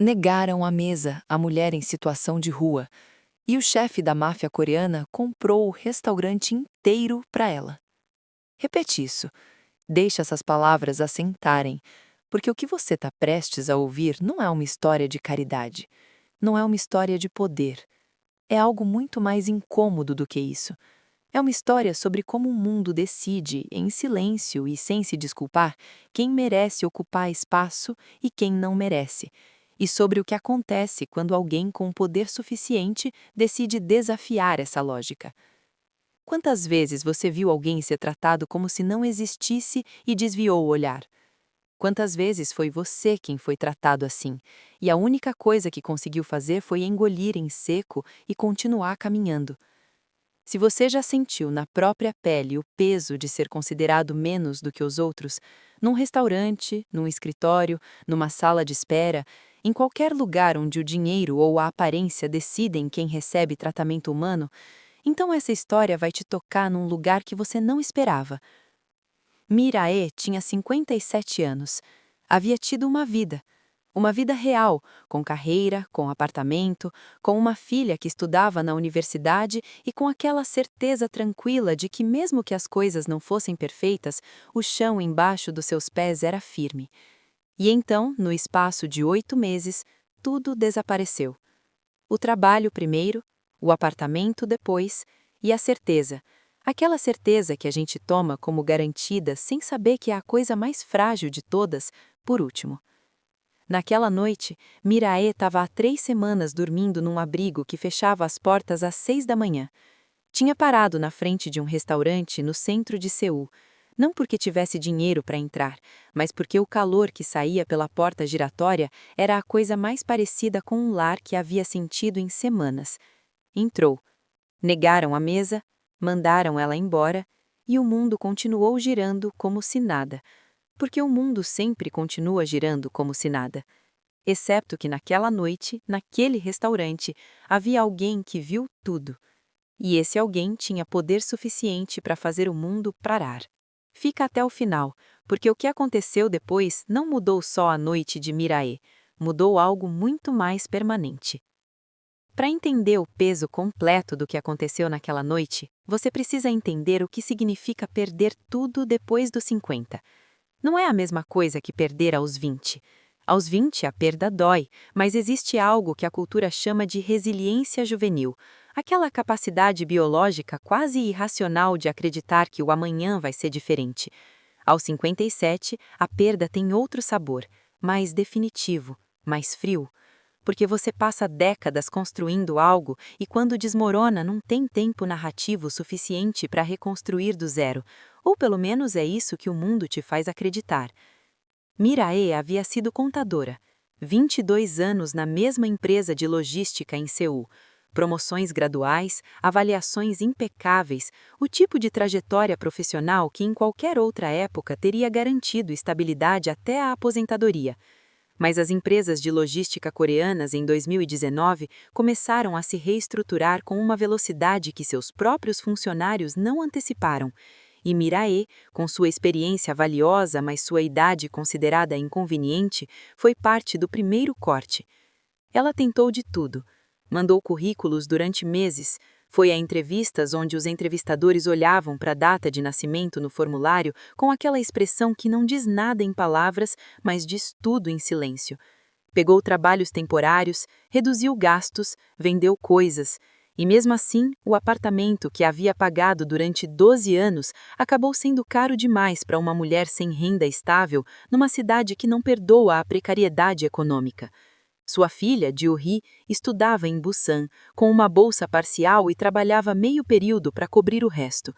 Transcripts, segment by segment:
Negaram à mesa a mulher em situação de rua, e o chefe da máfia coreana comprou o restaurante inteiro para ela. Repete isso. Deixe essas palavras assentarem, porque o que você está prestes a ouvir não é uma história de caridade, não é uma história de poder. É algo muito mais incômodo do que isso. É uma história sobre como o mundo decide, em silêncio e sem se desculpar, quem merece ocupar espaço e quem não merece. E sobre o que acontece quando alguém com poder suficiente decide desafiar essa lógica. Quantas vezes você viu alguém ser tratado como se não existisse e desviou o olhar? Quantas vezes foi você quem foi tratado assim, e a única coisa que conseguiu fazer foi engolir em seco e continuar caminhando? Se você já sentiu na própria pele o peso de ser considerado menos do que os outros, num restaurante, num escritório, numa sala de espera, em qualquer lugar onde o dinheiro ou a aparência decidem quem recebe tratamento humano, então essa história vai te tocar num lugar que você não esperava. Mirae tinha 57 anos. Havia tido uma vida real, com carreira, com apartamento, com uma filha que estudava na universidade e com aquela certeza tranquila de que, mesmo que as coisas não fossem perfeitas, o chão embaixo dos seus pés era firme. E então, no espaço de 8 meses, tudo desapareceu. O trabalho primeiro, o apartamento depois, e a certeza. Aquela certeza que a gente toma como garantida sem saber que é a coisa mais frágil de todas, por último. Naquela noite, Mirae estava há 3 semanas dormindo num abrigo que fechava as portas às 6 da manhã. Tinha parado na frente de um restaurante no centro de Seul, não porque tivesse dinheiro para entrar, mas porque o calor que saía pela porta giratória era a coisa mais parecida com um lar que havia sentido em semanas. Entrou. Negaram a mesa, mandaram ela embora, e o mundo continuou girando como se nada. Porque o mundo sempre continua girando como se nada. Exceto que naquela noite, naquele restaurante, havia alguém que viu tudo. E esse alguém tinha poder suficiente para fazer o mundo parar. Fica até o final, porque o que aconteceu depois não mudou só a noite de Mirae, mudou algo muito mais permanente. Para entender o peso completo do que aconteceu naquela noite, você precisa entender o que significa perder tudo depois dos 50. Não é a mesma coisa que perder aos 20. Aos 20 a perda dói, mas existe algo que a cultura chama de resiliência juvenil, aquela capacidade biológica quase irracional de acreditar que o amanhã vai ser diferente. Aos 57, a perda tem outro sabor, mais definitivo, mais frio. Porque você passa décadas construindo algo e quando desmorona não tem tempo narrativo suficiente para reconstruir do zero, ou pelo menos é isso que o mundo te faz acreditar. Mirae havia sido contadora, 22 anos na mesma empresa de logística em Seul, promoções graduais, avaliações impecáveis, o tipo de trajetória profissional que em qualquer outra época teria garantido estabilidade até a aposentadoria. Mas as empresas de logística coreanas em 2019 começaram a se reestruturar com uma velocidade que seus próprios funcionários não anteciparam. E Mirae, com sua experiência valiosa, mas sua idade considerada inconveniente, foi parte do primeiro corte. Ela tentou de tudo. Mandou currículos durante meses, foi a entrevistas onde os entrevistadores olhavam para a data de nascimento no formulário com aquela expressão que não diz nada em palavras, mas diz tudo em silêncio. Pegou trabalhos temporários, reduziu gastos, vendeu coisas. E mesmo assim, o apartamento que havia pagado durante 12 anos acabou sendo caro demais para uma mulher sem renda estável numa cidade que não perdoa a precariedade econômica. Sua filha, Jiu-hee, estudava em Busan, com uma bolsa parcial e trabalhava meio período para cobrir o resto.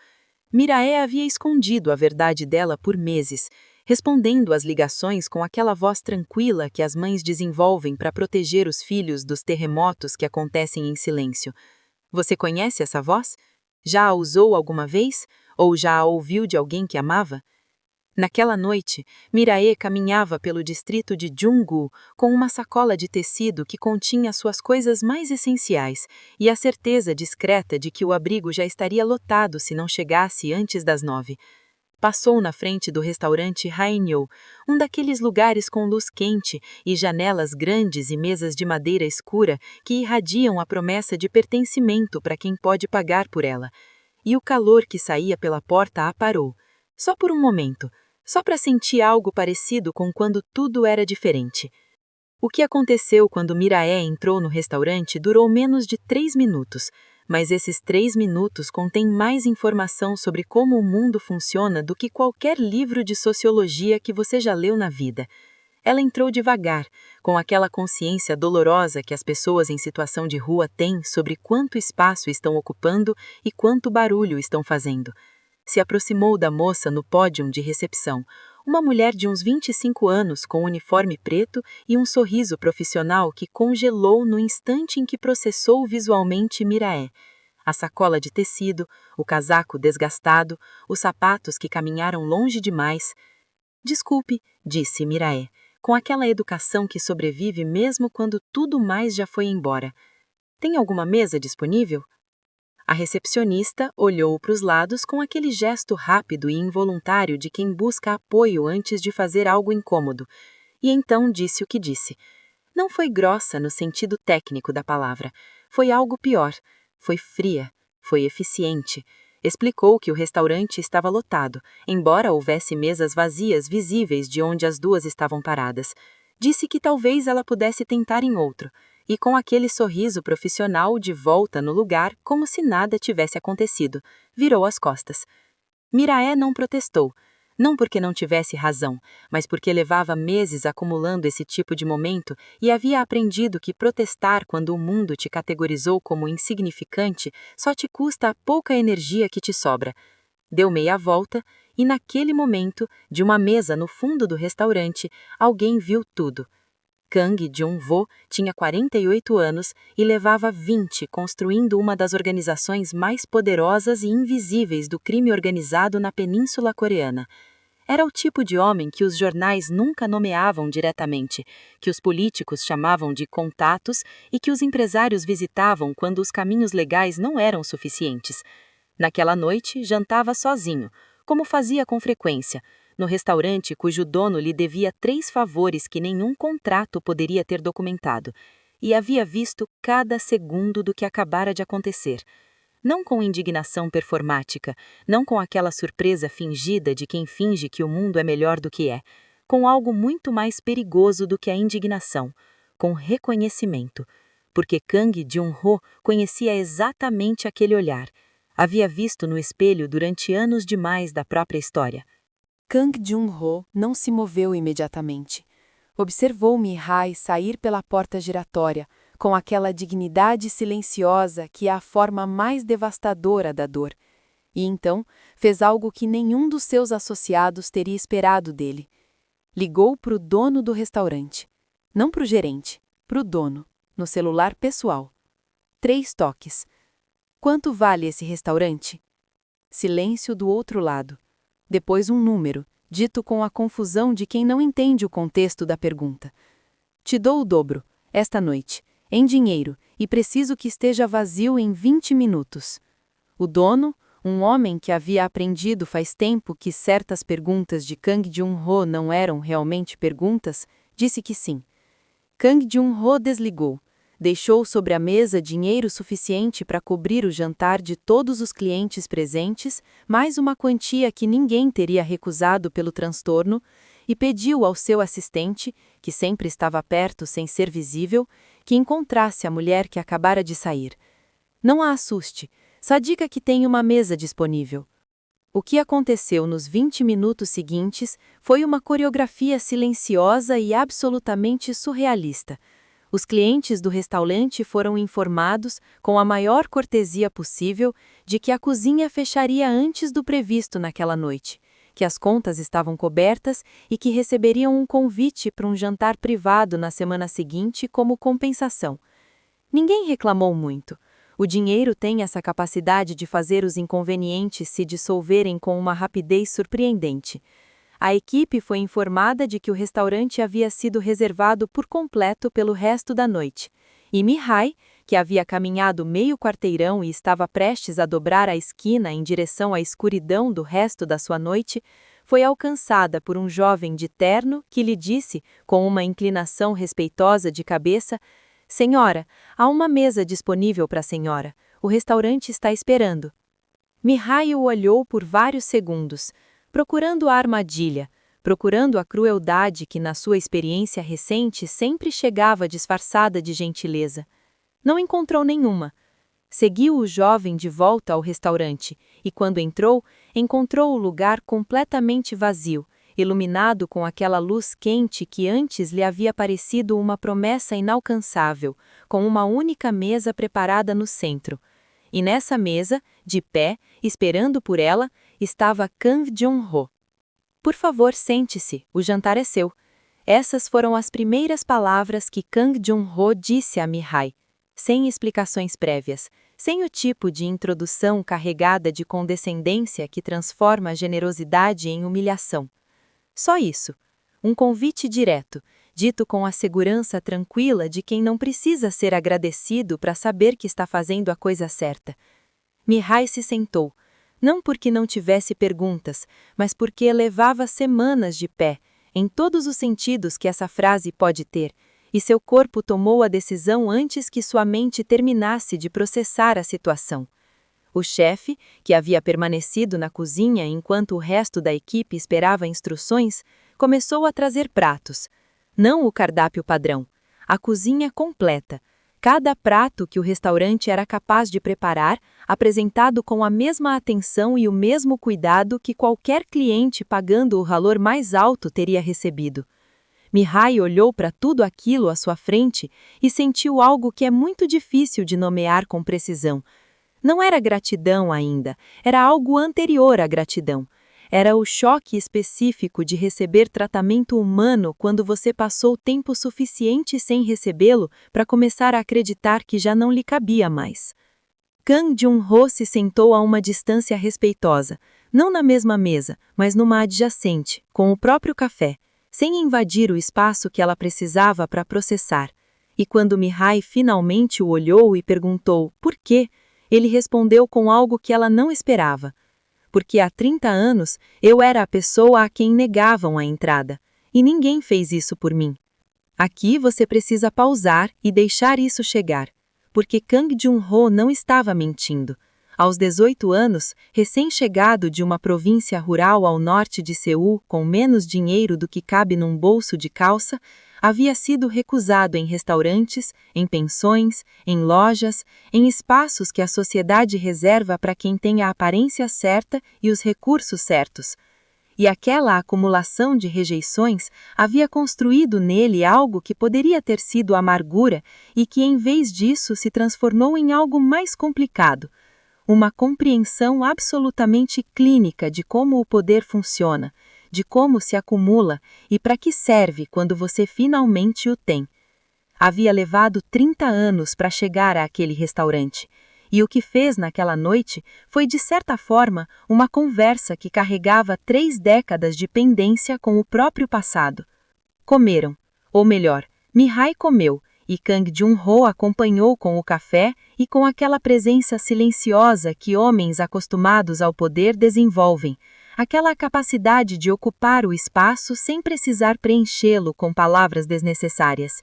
Mirae havia escondido a verdade dela por meses, respondendo às ligações com aquela voz tranquila que as mães desenvolvem para proteger os filhos dos terremotos que acontecem em silêncio. Você conhece essa voz? Já a usou alguma vez? Ou já a ouviu de alguém que amava? Naquela noite, Mirae caminhava pelo distrito de Junggu com uma sacola de tecido que continha suas coisas mais essenciais e a certeza discreta de que o abrigo já estaria lotado se não chegasse antes das 9. passou na frente do restaurante Haenyeo, um daqueles lugares com luz quente e janelas grandes e mesas de madeira escura que irradiam a promessa de pertencimento para quem pode pagar por ela. E o calor que saía pela porta a parou. Só por um momento, só para sentir algo parecido com quando tudo era diferente. O que aconteceu quando Mirae entrou no restaurante durou menos de 3 minutos, mas esses 3 minutos contêm mais informação sobre como o mundo funciona do que qualquer livro de sociologia que você já leu na vida. Ela entrou devagar, com aquela consciência dolorosa que as pessoas em situação de rua têm sobre quanto espaço estão ocupando e quanto barulho estão fazendo. Se aproximou da moça no pódio de recepção, uma mulher de uns 25 anos com um uniforme preto e um sorriso profissional que congelou no instante em que processou visualmente Mirae. A sacola de tecido, o casaco desgastado, os sapatos que caminharam longe demais. Desculpe, disse Mirae, com aquela educação que sobrevive mesmo quando tudo mais já foi embora. Tem alguma mesa disponível? A recepcionista olhou para os lados com aquele gesto rápido e involuntário de quem busca apoio antes de fazer algo incômodo, e então disse o que disse. Não foi grossa no sentido técnico da palavra, foi algo pior, foi fria, foi eficiente. Explicou que o restaurante estava lotado, embora houvesse mesas vazias visíveis de onde as duas estavam paradas. Disse que talvez ela pudesse tentar em outro, e com aquele sorriso profissional de volta no lugar como se nada tivesse acontecido, virou as costas. Mirae não protestou, não porque não tivesse razão, mas porque levava meses acumulando esse tipo de momento e havia aprendido que protestar quando o mundo te categorizou como insignificante só te custa a pouca energia que te sobra. Deu meia volta e naquele momento, de uma mesa no fundo do restaurante, alguém viu tudo. Kang Jun-ho tinha 48 anos e levava 20 construindo uma das organizações mais poderosas e invisíveis do crime organizado na Península Coreana. Era o tipo de homem que os jornais nunca nomeavam diretamente, que os políticos chamavam de contatos e que os empresários visitavam quando os caminhos legais não eram suficientes. Naquela noite, jantava sozinho, como fazia com frequência, no restaurante cujo dono lhe devia 3 favores que nenhum contrato poderia ter documentado, e havia visto cada segundo do que acabara de acontecer. Não com indignação performática, não com aquela surpresa fingida de quem finge que o mundo é melhor do que é, com algo muito mais perigoso do que a indignação, com reconhecimento, porque Kang Jun-ho conhecia exatamente aquele olhar, havia visto no espelho durante anos demais da própria história. Kang Jun-ho não se moveu imediatamente. Observou Mihai sair pela porta giratória, com aquela dignidade silenciosa que é a forma mais devastadora da dor. E então fez algo que nenhum dos seus associados teria esperado dele. Ligou para o dono do restaurante. Não para o gerente, para o dono, no celular pessoal. 3 toques. Quanto vale esse restaurante? Silêncio do outro lado. Depois um número, dito com a confusão de quem não entende o contexto da pergunta. Te dou o dobro, esta noite, em dinheiro, e preciso que esteja vazio em 20 minutos. O dono, um homem que havia aprendido faz tempo que certas perguntas de Kang Jun-ho não eram realmente perguntas, disse que sim. Kang Jun-ho desligou. Deixou sobre a mesa dinheiro suficiente para cobrir o jantar de todos os clientes presentes, mais uma quantia que ninguém teria recusado pelo transtorno, e pediu ao seu assistente, que sempre estava perto sem ser visível, que encontrasse a mulher que acabara de sair. Não a assuste, só diga que tem uma mesa disponível. O que aconteceu nos 20 minutos seguintes foi uma coreografia silenciosa e absolutamente surrealista. Os clientes do restaurante foram informados, com a maior cortesia possível, de que a cozinha fecharia antes do previsto naquela noite, que as contas estavam cobertas e que receberiam um convite para um jantar privado na semana seguinte como compensação. Ninguém reclamou muito. O dinheiro tem essa capacidade de fazer os inconvenientes se dissolverem com uma rapidez surpreendente. A equipe foi informada de que o restaurante havia sido reservado por completo pelo resto da noite, e Mihai, que havia caminhado meio quarteirão e estava prestes a dobrar a esquina em direção à escuridão do resto da sua noite, foi alcançada por um jovem de terno que lhe disse, com uma inclinação respeitosa de cabeça: "Senhora, há uma mesa disponível para a senhora. O restaurante está esperando." Mihail olhou por vários segundos, procurando a armadilha, procurando a crueldade que na sua experiência recente sempre chegava disfarçada de gentileza. Não encontrou nenhuma. Seguiu o jovem de volta ao restaurante e, quando entrou, encontrou o lugar completamente vazio, iluminado com aquela luz quente que antes lhe havia parecido uma promessa inalcançável, com uma única mesa preparada no centro. E nessa mesa, de pé, esperando por ela, estava Kang Jong-ho. "Por favor, sente-se, o jantar é seu." Essas foram as primeiras palavras que Kang Jong-ho disse a Mihai, sem explicações prévias, sem o tipo de introdução carregada de condescendência que transforma a generosidade em humilhação. Só isso, um convite direto, dito com a segurança tranquila de quem não precisa ser agradecido para saber que está fazendo a coisa certa. Mihai se sentou, não porque não tivesse perguntas, mas porque levava semanas de pé, em todos os sentidos que essa frase pode ter, e seu corpo tomou a decisão antes que sua mente terminasse de processar a situação. O chefe, que havia permanecido na cozinha enquanto o resto da equipe esperava instruções, começou a trazer pratos. Não o cardápio padrão, a cozinha completa. Cada prato que o restaurante era capaz de preparar, apresentado com a mesma atenção e o mesmo cuidado que qualquer cliente pagando o valor mais alto teria recebido. Mihai olhou para tudo aquilo à sua frente e sentiu algo que é muito difícil de nomear com precisão. Não era gratidão ainda, era algo anterior à gratidão. Era o choque específico de receber tratamento humano quando você passou tempo suficiente sem recebê-lo para começar a acreditar que já não lhe cabia mais. Kang Jong-ho se sentou a uma distância respeitosa, não na mesma mesa, mas numa adjacente, com o próprio café, sem invadir o espaço que ela precisava para processar. E quando Mihai finalmente o olhou e perguntou por quê, ele respondeu com algo que ela não esperava. "Porque há 30 anos eu era a pessoa a quem negavam a entrada, e ninguém fez isso por mim." Aqui você precisa pausar e deixar isso chegar, porque Kang Jong-ho não estava mentindo. Aos 18 anos, recém-chegado de uma província rural ao norte de Seul com menos dinheiro do que cabe num bolso de calça, havia sido recusado em restaurantes, em pensões, em lojas, em espaços que a sociedade reserva para quem tem a aparência certa e os recursos certos. E aquela acumulação de rejeições havia construído nele algo que poderia ter sido amargura e que, em vez disso, se transformou em algo mais complicado. Uma compreensão absolutamente clínica de como o poder funciona, de como se acumula e para que serve quando você finalmente o tem. Havia levado 30 anos para chegar àquele restaurante, e o que fez naquela noite foi, de certa forma, uma conversa que carregava 3 décadas de pendência com o próprio passado. Comeram, ou melhor, Mihai comeu, e Kang Jong-ho acompanhou com o café e com aquela presença silenciosa que homens acostumados ao poder desenvolvem, aquela capacidade de ocupar o espaço sem precisar preenchê-lo com palavras desnecessárias.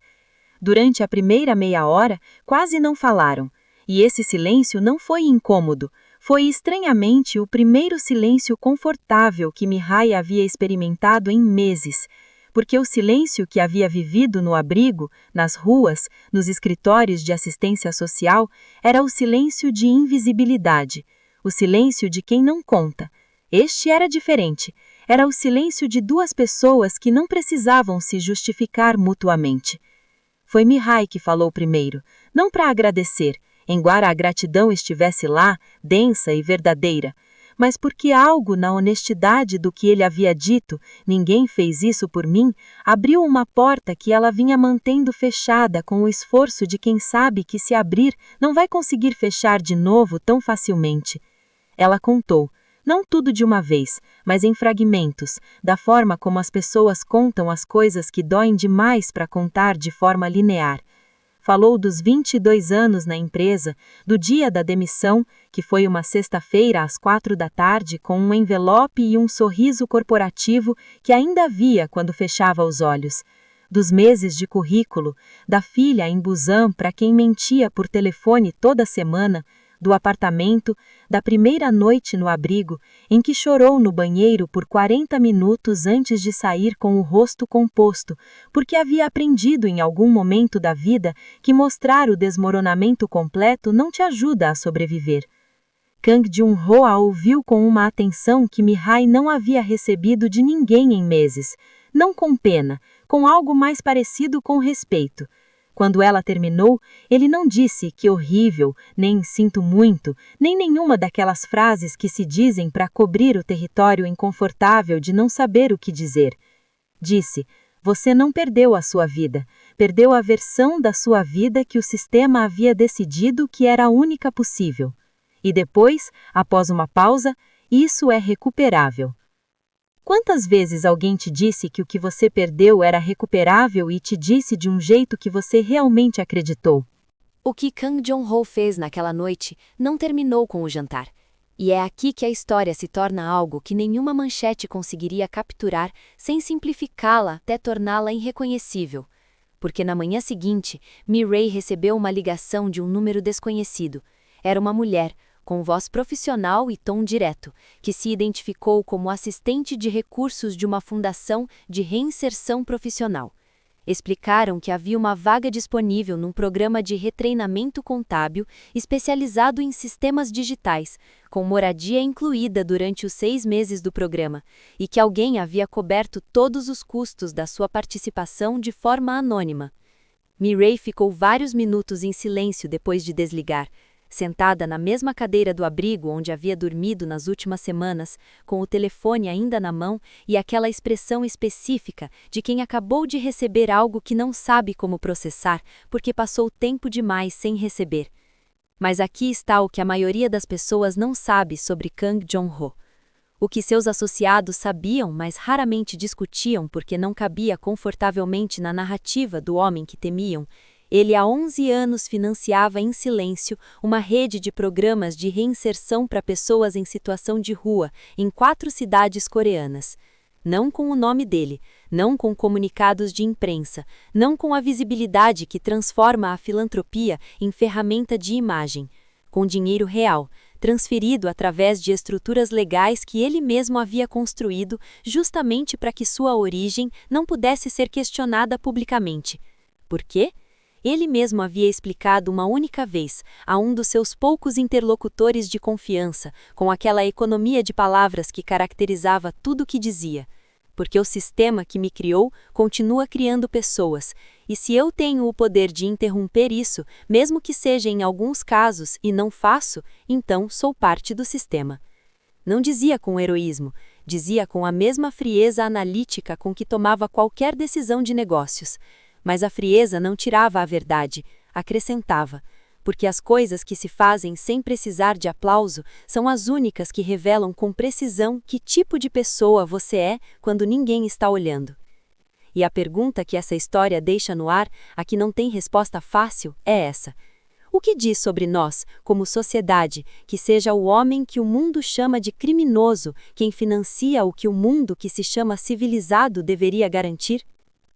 Durante a primeira meia hora, quase não falaram, e esse silêncio não foi incômodo, foi estranhamente o primeiro silêncio confortável que Mihai havia experimentado em meses, porque o silêncio que havia vivido no abrigo, nas ruas, nos escritórios de assistência social, era o silêncio de invisibilidade, o silêncio de quem não conta. Este era diferente, era o silêncio de 2 pessoas que não precisavam se justificar mutuamente. Foi Mihai que falou primeiro, não para agradecer, embora a gratidão estivesse lá, densa e verdadeira, mas porque algo na honestidade do que ele havia dito, ninguém fez isso por mim, abriu uma porta que ela vinha mantendo fechada com o esforço de quem sabe que se abrir não vai conseguir fechar de novo tão facilmente. Ela contou, não tudo de uma vez, mas em fragmentos, da forma como as pessoas contam as coisas que doem demais para contar de forma linear. Falou dos 22 anos na empresa, do dia da demissão, que foi uma sexta-feira às 4 da tarde, com um envelope e um sorriso corporativo que ainda via quando fechava os olhos. Dos meses de currículo, da filha em Busan para quem mentia por telefone toda semana, do apartamento, da primeira noite no abrigo, em que chorou no banheiro por 40 minutos antes de sair com o rosto composto, porque havia aprendido em algum momento da vida que mostrar o desmoronamento completo não te ajuda a sobreviver. Kang Jun-ho a ouviu com uma atenção que Mi-hai não havia recebido de ninguém em meses, não com pena, com algo mais parecido com respeito. Quando ela terminou, ele não disse que horrível, nem sinto muito, nem nenhuma daquelas frases que se dizem para cobrir o território inconfortável de não saber o que dizer. Disse: você não perdeu a sua vida, perdeu a versão da sua vida que o sistema havia decidido que era a única possível. E depois, após uma pausa, isso é recuperável. Quantas vezes alguém te disse que o que você perdeu era recuperável e te disse de um jeito que você realmente acreditou? O que Kang Jong-ho fez naquela noite não terminou com o jantar. E é aqui que a história se torna algo que nenhuma manchete conseguiria capturar sem simplificá-la até torná-la irreconhecível. Porque na manhã seguinte, Mi-rae recebeu uma ligação de um número desconhecido. Era uma mulher, com voz profissional e tom direto, que se identificou como assistente de recursos de uma fundação de reinserção profissional. Explicaram que havia uma vaga disponível num programa de retreinamento contábil especializado em sistemas digitais, com moradia incluída durante os 6 meses do programa, e que alguém havia coberto todos os custos da sua participação de forma anônima. Mi-rae ficou vários minutos em silêncio depois de desligar, sentada na mesma cadeira do abrigo onde havia dormido nas últimas semanas, com o telefone ainda na mão e aquela expressão específica de quem acabou de receber algo que não sabe como processar porque passou tempo demais sem receber. Mas aqui está o que a maioria das pessoas não sabe sobre Kang Jong-ho. O que seus associados sabiam, mas raramente discutiam porque não cabia confortavelmente na narrativa do homem que temiam. Ele há 11 anos financiava em silêncio uma rede de programas de reinserção para pessoas em situação de rua em 4 cidades coreanas. Não com o nome dele, não com comunicados de imprensa, não com a visibilidade que transforma a filantropia em ferramenta de imagem. Com dinheiro real, transferido através de estruturas legais que ele mesmo havia construído justamente para que sua origem não pudesse ser questionada publicamente. Por quê? Ele mesmo havia explicado uma única vez a um dos seus poucos interlocutores de confiança, com aquela economia de palavras que caracterizava tudo o que dizia. Porque o sistema que me criou continua criando pessoas, e se eu tenho o poder de interromper isso, mesmo que seja em alguns casos, e não faço, então sou parte do sistema. Não dizia com heroísmo, dizia com a mesma frieza analítica com que tomava qualquer decisão de negócios. Mas a frieza não tirava a verdade, acrescentava, porque as coisas que se fazem sem precisar de aplauso são as únicas que revelam com precisão que tipo de pessoa você é quando ninguém está olhando. E a pergunta que essa história deixa no ar, a que não tem resposta fácil, é essa. O que diz sobre nós, como sociedade, que seja o homem que o mundo chama de criminoso quem financia o que o mundo que se chama civilizado deveria garantir?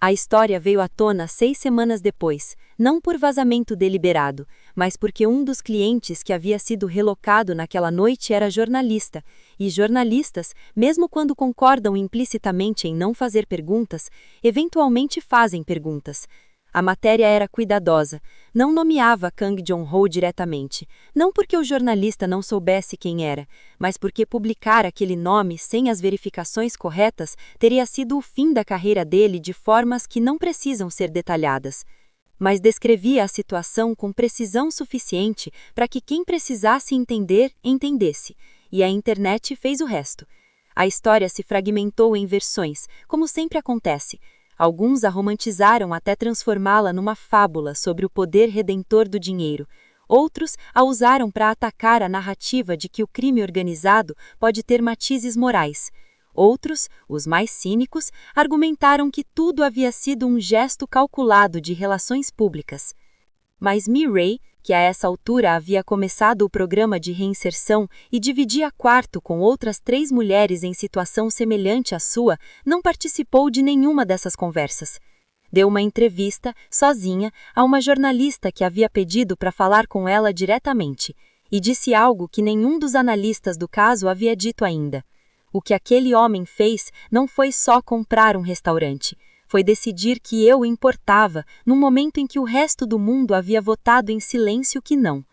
A história veio à tona 6 semanas depois, não por vazamento deliberado, mas porque um dos clientes que havia sido relocado naquela noite era jornalista, e jornalistas, mesmo quando concordam implicitamente em não fazer perguntas, eventualmente fazem perguntas. A matéria era cuidadosa, não nomeava Kang Jong-ho diretamente, não porque o jornalista não soubesse quem era, mas porque publicar aquele nome sem as verificações corretas teria sido o fim da carreira dele de formas que não precisam ser detalhadas. Mas descrevia a situação com precisão suficiente para que quem precisasse entender, entendesse, e a internet fez o resto. A história se fragmentou em versões, como sempre acontece. Alguns a romantizaram até transformá-la numa fábula sobre o poder redentor do dinheiro. Outros a usaram para atacar a narrativa de que o crime organizado pode ter matizes morais. Outros, os mais cínicos, argumentaram que tudo havia sido um gesto calculado de relações públicas. Mas Mi-rae, que a essa altura havia começado o programa de reinserção e dividia quarto com outras 3 mulheres em situação semelhante à sua, não participou de nenhuma dessas conversas. Deu uma entrevista, sozinha, a uma jornalista que havia pedido para falar com ela diretamente, e disse algo que nenhum dos analistas do caso havia dito ainda. O que aquele homem fez não foi só comprar um restaurante. Foi decidir que eu importava, num momento em que o resto do mundo havia votado em silêncio que não.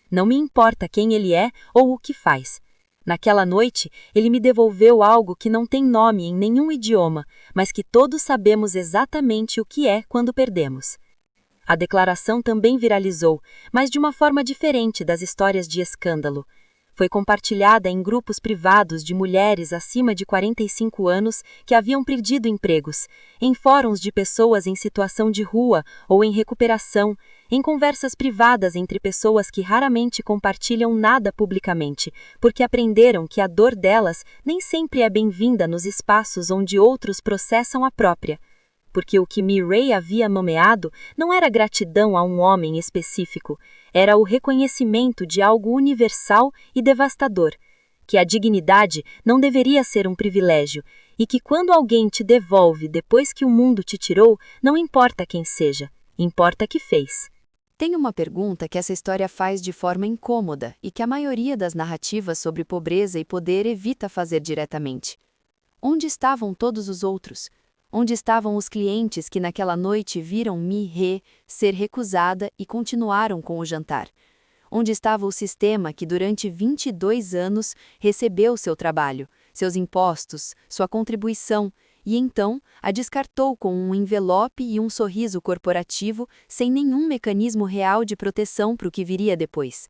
Não me importa quem ele é ou o que faz. Naquela noite, ele me devolveu algo que não tem nome em nenhum idioma, mas que todos sabemos exatamente o que é quando perdemos. A declaração também viralizou, mas de uma forma diferente das histórias de escândalo. Foi compartilhada em grupos privados de mulheres acima de 45 anos que haviam perdido empregos, em fóruns de pessoas em situação de rua ou em recuperação, em conversas privadas entre pessoas que raramente compartilham nada publicamente, porque aprenderam que a dor delas nem sempre é bem-vinda nos espaços onde outros processam a própria. Porque o que Mi-rae havia nomeado não era gratidão a um homem específico, era o reconhecimento de algo universal e devastador, que a dignidade não deveria ser um privilégio, e que quando alguém te devolve depois que o mundo te tirou, não importa quem seja, importa que fez. Tem uma pergunta que essa história faz de forma incômoda e que a maioria das narrativas sobre pobreza e poder evita fazer diretamente. Onde estavam todos os outros? Onde estavam os clientes que naquela noite viram Mi-rae ser recusada e continuaram com o jantar? Onde estava o sistema que durante 22 anos recebeu seu trabalho, seus impostos, sua contribuição, e então a descartou com um envelope e um sorriso corporativo sem nenhum mecanismo real de proteção para o que viria depois?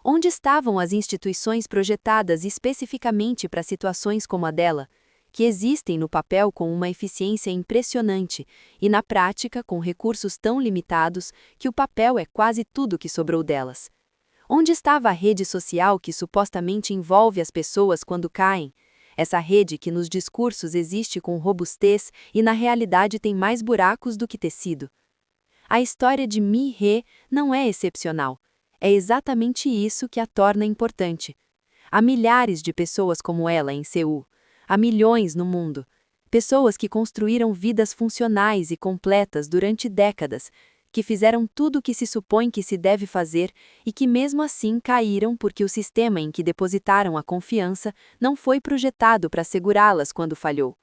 Onde estavam as instituições projetadas especificamente para situações como a dela, que existem no papel com uma eficiência impressionante e na prática com recursos tão limitados que o papel é quase tudo que sobrou delas? Onde estava a rede social que supostamente envolve as pessoas quando caem? Essa rede que nos discursos existe com robustez e na realidade tem mais buracos do que tecido. A história de Mi-rae não é excepcional. É exatamente isso que a torna importante. Há milhares de pessoas como ela em Seul. Há milhões no mundo. Pessoas que construíram vidas funcionais e completas durante décadas, que fizeram tudo o que se supõe que se deve fazer e que mesmo assim caíram porque o sistema em que depositaram a confiança não foi projetado para segurá-las quando falhou.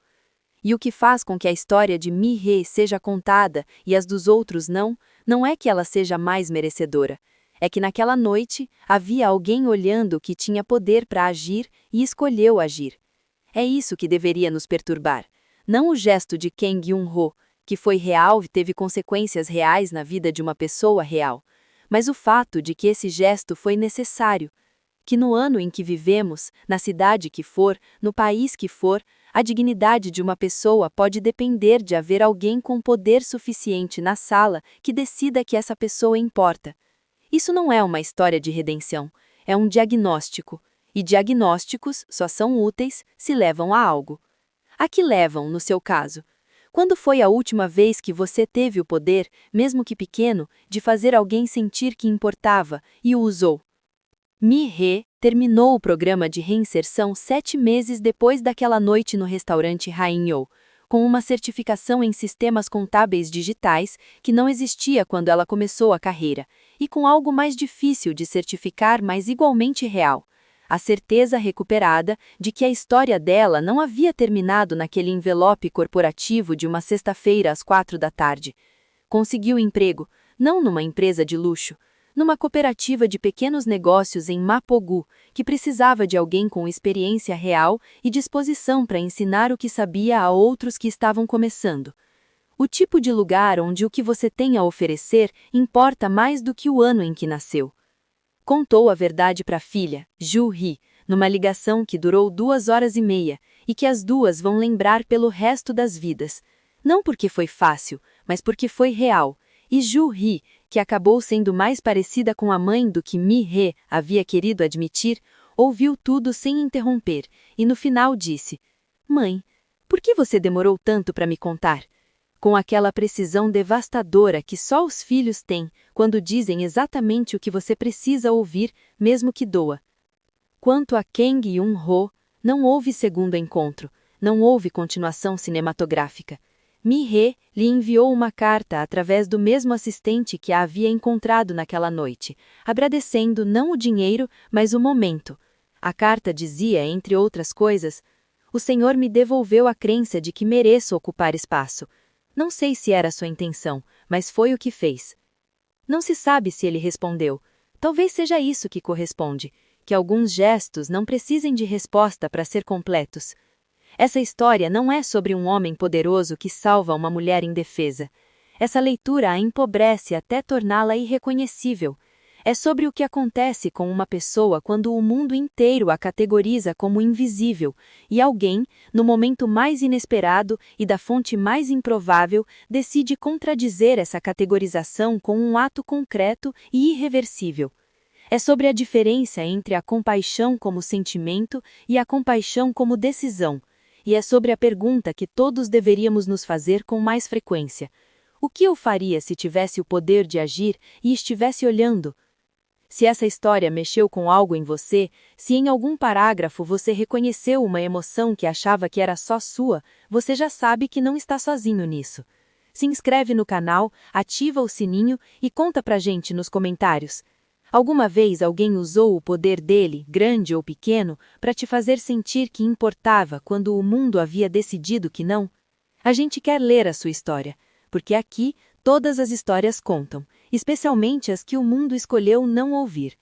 E o que faz com que a história de Mi-rae seja contada e as dos outros não é que ela seja mais merecedora. É que naquela noite havia alguém olhando que tinha poder para agir e escolheu agir. É isso que deveria nos perturbar, não o gesto de Kang Kyung-ho, que foi real e teve consequências reais na vida de uma pessoa real, mas o fato de que esse gesto foi necessário, que no ano em que vivemos, na cidade que for, no país que for, a dignidade de uma pessoa pode depender de haver alguém com poder suficiente na sala que decida que essa pessoa importa. Isso não é uma história de redenção, é um diagnóstico. E diagnósticos só são úteis se levam a algo. A que levam, no seu caso? Quando foi a última vez que você teve o poder, mesmo que pequeno, de fazer alguém sentir que importava e o usou? Mi-rae terminou o programa de reinserção 7 meses depois daquela noite no restaurante Haenyeo, com uma certificação em sistemas contábeis digitais que não existia quando ela começou a carreira, e com algo mais difícil de certificar, mas igualmente real. A certeza recuperada de que a história dela não havia terminado naquele envelope corporativo de uma sexta-feira às 4 da tarde. Conseguiu emprego, não numa empresa de luxo, numa cooperativa de pequenos negócios em Mapogu, que precisava de alguém com experiência real e disposição para ensinar o que sabia a outros que estavam começando. O tipo de lugar onde o que você tem a oferecer importa mais do que o ano em que nasceu. Contou a verdade para a filha, Ju-hee, numa ligação que durou 2 horas e meia, e que as duas vão lembrar pelo resto das vidas. Não porque foi fácil, mas porque foi real. E Ju-hee, que acabou sendo mais parecida com a mãe do que Mi-rae havia querido admitir, ouviu tudo sem interromper, e no final disse: "Mãe, por que você demorou tanto para me contar? com aquela precisão devastadora que só os filhos têm quando dizem exatamente o que você precisa ouvir, mesmo que doa. Quanto a Kang Yun-ho, não houve segundo encontro, não houve continuação cinematográfica. Mi-hee lhe enviou uma carta através do mesmo assistente que a havia encontrado naquela noite, agradecendo não o dinheiro, mas o momento. A carta dizia, entre outras coisas, "O Senhor me devolveu a crença de que mereço ocupar espaço. Não sei se era sua intenção, mas foi o que fez." Não se sabe se ele respondeu. Talvez seja isso que corresponde, que alguns gestos não precisem de resposta para ser completos. Essa história não é sobre um homem poderoso que salva uma mulher indefesa. Essa leitura a empobrece até torná-la irreconhecível. É sobre o que acontece com uma pessoa quando o mundo inteiro a categoriza como invisível, e alguém, no momento mais inesperado e da fonte mais improvável, decide contradizer essa categorização com um ato concreto e irreversível. É sobre a diferença entre a compaixão como sentimento e a compaixão como decisão, e é sobre a pergunta que todos deveríamos nos fazer com mais frequência. O que eu faria se tivesse o poder de agir e estivesse olhando? Se essa história mexeu com algo em você, se em algum parágrafo você reconheceu uma emoção que achava que era só sua, você já sabe que não está sozinho nisso. Se inscreve no canal, ativa o sininho e conta pra gente nos comentários. Alguma vez alguém usou o poder dele, grande ou pequeno, para te fazer sentir que importava quando o mundo havia decidido que não? A gente quer ler a sua história, porque aqui todas as histórias contam, especialmente as que o mundo escolheu não ouvir.